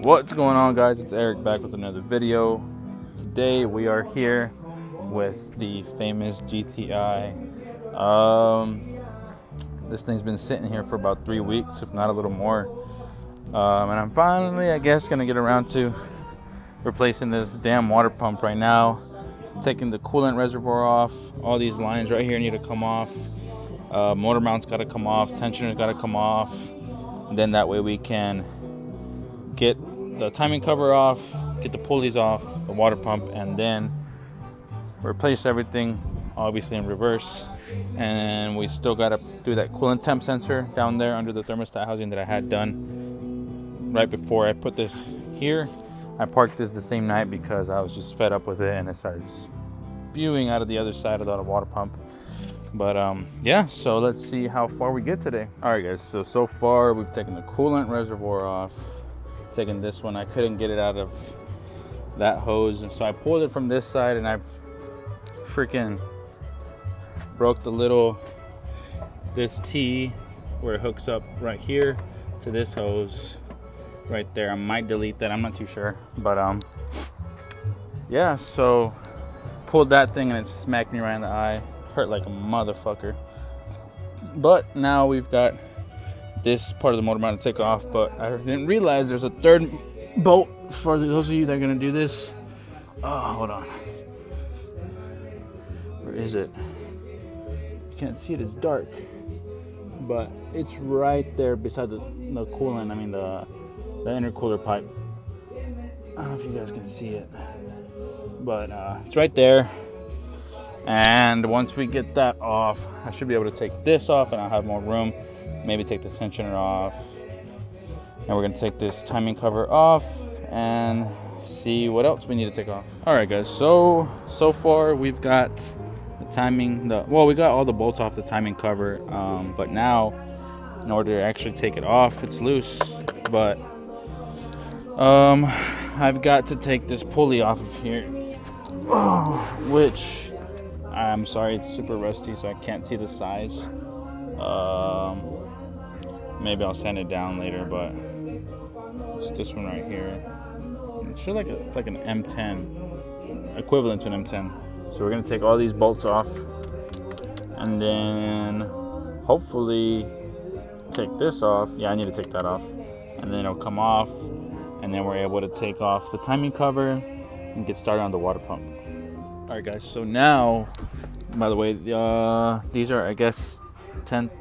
What's going on, guys? It's Eric back with another video. Today we are here with the famous GTI. This thing's been sitting here for about 3 weeks, if not a little more. And I'm finally, I guess, gonna get around to replacing this damn water pump right now. Taking the coolant reservoir off. All these lines right here need to come off. Motor mount's gotta come off. Tensioner's gotta come off. And then that way we can get the timing cover off, get the pulleys off, the water pump, and then replace everything, obviously in reverse. And we still gotta do that coolant temp sensor down there under the thermostat housing that I had done right before I put this here. I parked this the same night because I was just fed up with it and it started spewing out of the other side of the water pump. But yeah, so let's see how far we get today. All right, guys, so far we've taken the coolant reservoir off. Taking this one, I couldn't get it out of that hose, and so I pulled it from this side and I freaking broke this T where it hooks up right here to this hose right there. I might delete that, I'm not too sure, but yeah, so pulled that thing and it smacked me right in the eye. Hurt like a motherfucker. But now we've got this part of the motor mount to take off, but I didn't realize there's a third bolt for those of you that are gonna do this. Oh, hold on. Where is it? You can't see it, it's dark. But it's right there beside the coolant, I mean the intercooler pipe. I don't know if you guys can see it. But it's right there. And once we get that off, I should be able to take this off and I'll have more room. Maybe take the tensioner off. And we're gonna take this timing cover off and see what else we need to take off. All right, guys, so far we've got the timing, we got all the bolts off the timing cover, but now in order to actually take it off, it's loose, but I've got to take this pulley off of here, which I'm sorry, it's super rusty, so I can't see the size. Maybe I'll sand it down later, but it's this one right here. It's sure it's like an M10, equivalent to an M10. So we're gonna take all these bolts off, and then hopefully take this off. Yeah, I need to take that off, and then it'll come off, and then we're able to take off the timing cover and get started on the water pump. All right, guys. So now, by the way, these are, I guess, 10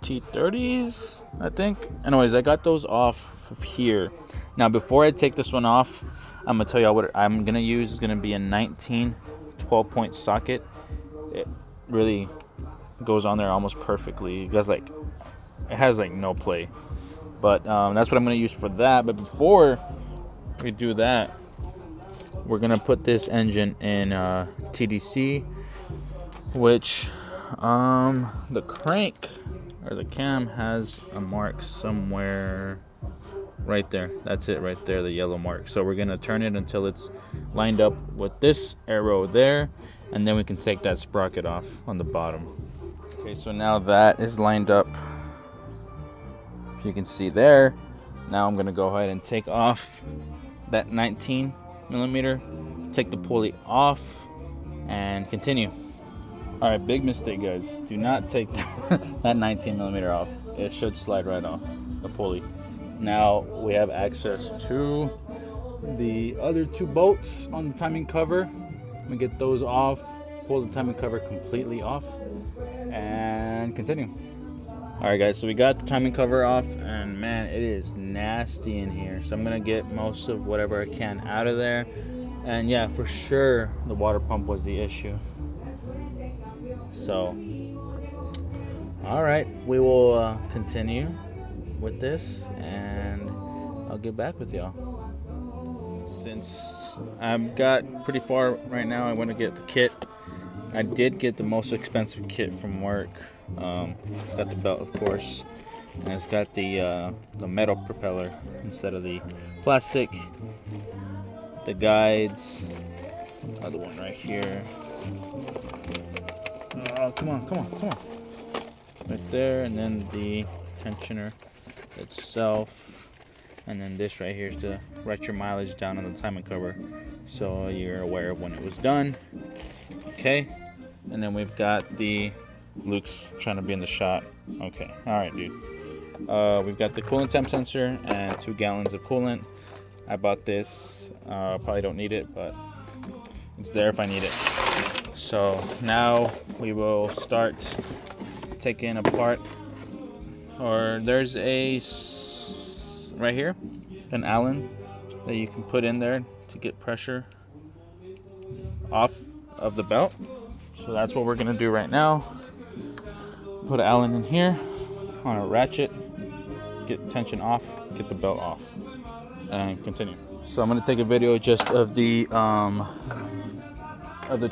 T30s, I think. Anyways, I got those off of here. Now, before I take this one off, I'm gonna tell y'all what I'm gonna use. Is gonna be a 19 12-point socket. It really goes on there almost perfectly. It has no play, but that's what I'm gonna use for that. But before we do that, we're gonna put this engine in TDC, which the crank or the cam has a mark somewhere right there. That's it right there, the yellow mark. So we're gonna turn it until it's lined up with this arrow there, and then we can take that sprocket off on the bottom. Okay, so now that is lined up, if you can see there. Now I'm gonna go ahead and take off that 19 millimeter, take the pulley off, and continue. All right, big mistake, guys. Do not take that 19 millimeter off. It should slide right off the pulley. Now we have access to the other two bolts on the timing cover. I'm gonna get those off, pull the timing cover completely off, and continue. All right, guys, so we got the timing cover off, and man, it is nasty in here. So I'm gonna get most of whatever I can out of there. And yeah, for sure, the water pump was the issue. So, all right, we will continue with this, and I'll get back with y'all. Since I've got pretty far right now, I want to get the kit. I did get the most expensive kit from work. Got the belt, of course, and it's got the metal propeller instead of the plastic. The guides, other one right here. Oh, come on. Right there, and then the tensioner itself. And then this right here is to write your mileage down on the timing cover, so you're aware of when it was done. Okay. And then we've got the Luke's trying to be in the shot. Okay. All right, dude. We've got the coolant temp sensor and 2 gallons of coolant. I bought this. Probably don't need it, but it's there if I need it. So now we will start taking apart. Or there's a right here, an Allen that you can put in there to get pressure off of the belt. So that's what we're gonna do right now. Put an Allen in here on a ratchet, get tension off, get the belt off, and continue. So I'm gonna take a video just of the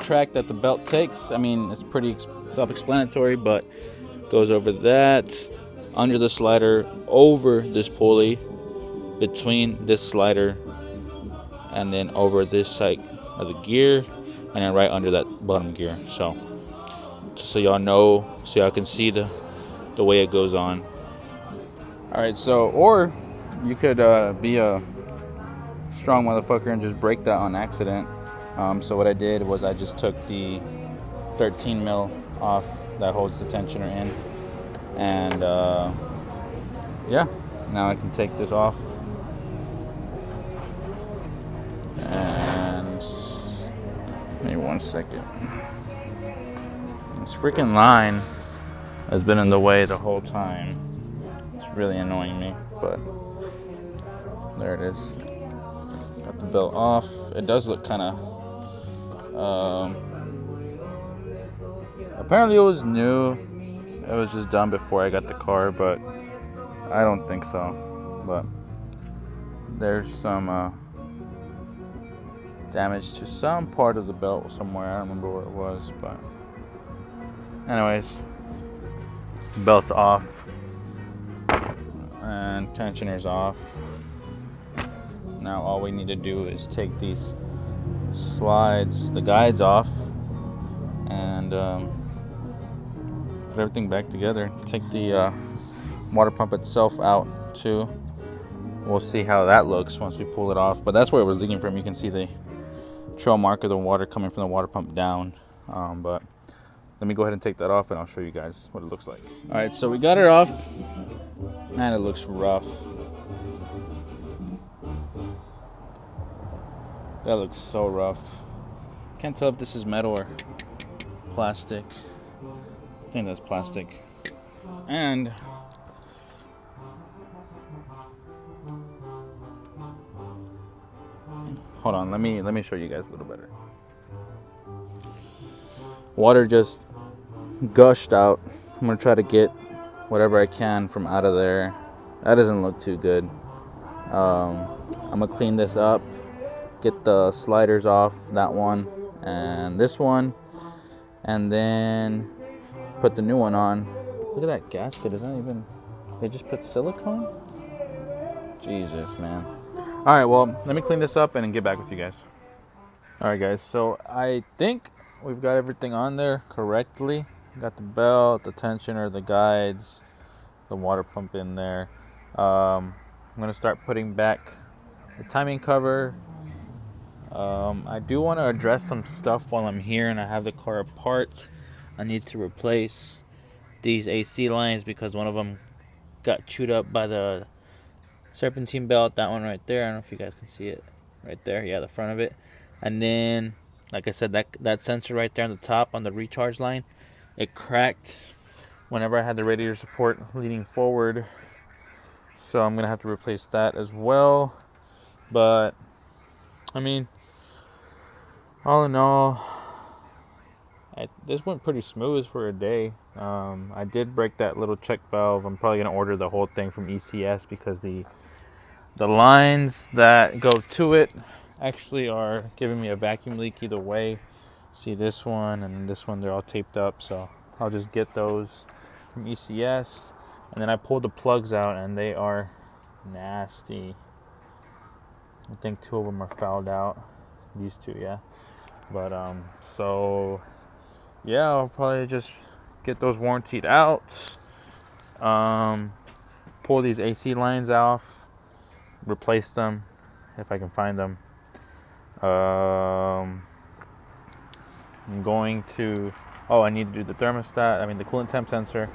track that the belt takes. I mean, it's pretty self-explanatory, but goes over that, under the slider, over this pulley, between this slider, and then over this side of the gear, and then right under that bottom gear. So just so y'all know, so y'all can see the way it goes on. All right, so, or you could be a strong motherfucker and just break that on accident. So what I did was I just took the 13 mil off that holds the tensioner in, and yeah, now I can take this off. And maybe 1 second. This freaking line has been in the way the whole time. It's really annoying me, but there it is. Got the belt off. It does look kind of apparently it was new. It was just done before I got the car, but I don't think so. But there's some damage to some part of the belt somewhere. I don't remember where it was, but anyways, belt's off and tensioner's off. Now all we need to do is take these slides, the guides off, and put everything back together. Take the water pump itself out too. We'll see how that looks once we pull it off, but that's where it was leaking from. You can see the trail mark of the water coming from the water pump down. But let me go ahead and take that off, and I'll show you guys what it looks like. All right, so we got it off. Man, it looks rough. That looks so rough. Can't tell if this is metal or plastic. I think that's plastic. And hold on, let me show you guys a little better. Water just gushed out. I'm gonna try to get whatever I can from out of there. That doesn't look too good. I'm gonna clean this up, get the sliders off, that one and this one, and then put the new one on. Look at that gasket. Is that even, they just put silicone? Jesus, man. All right, well, let me clean this up and then get back with you guys. All right, guys, so I think we've got everything on there correctly. Got the belt, the tensioner, the guides, the water pump in there. I'm gonna start putting back the timing cover. I do want to address some stuff while I'm here and I have the car apart. I need to replace these AC lines because one of them got chewed up by the Serpentine belt. That one right there, I don't know if you guys can see it right there. Yeah, the front of it. And then, like I said, that sensor right there on the top on the recharge line, it cracked whenever I had the radiator support leaning forward. So I'm gonna have to replace that as well. But I mean, all in all, this went pretty smooth for a day. I did break that little check valve. I'm probably gonna order the whole thing from ECS because the lines that go to it actually are giving me a vacuum leak either way. See this one and this one, they're all taped up, so I'll just get those from ECS. And then I pulled the plugs out and they are nasty. I think 2 of them are fouled out. These 2, yeah. But so yeah, I'll probably just get those warrantied out. Pull these AC lines off. replace them if I can find them. I'm going to, I need to do the thermostat, the coolant temp sensor.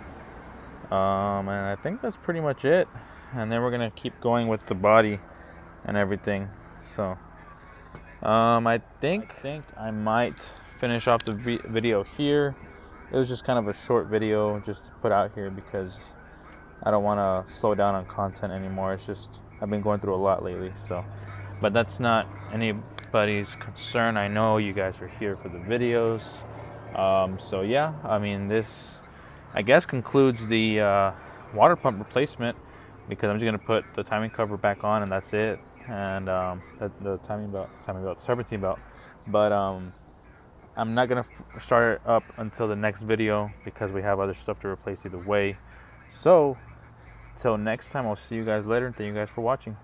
And I think that's pretty much it. And then we're gonna keep going with the body and everything. So I think I might finish off the video here. It was just kind of a short video just to put out here because I don't want to slow down on content anymore. It's just I've been going through a lot lately. So, but that's not anybody's concern. I know you guys are here for the videos. So yeah, this I guess concludes the water pump replacement, because I'm just gonna put the timing cover back on and that's it, and the timing belt, the serpentine belt. But I'm not gonna start it up until the next video because we have other stuff to replace either way. So till next time, I'll see you guys later. Thank you guys for watching.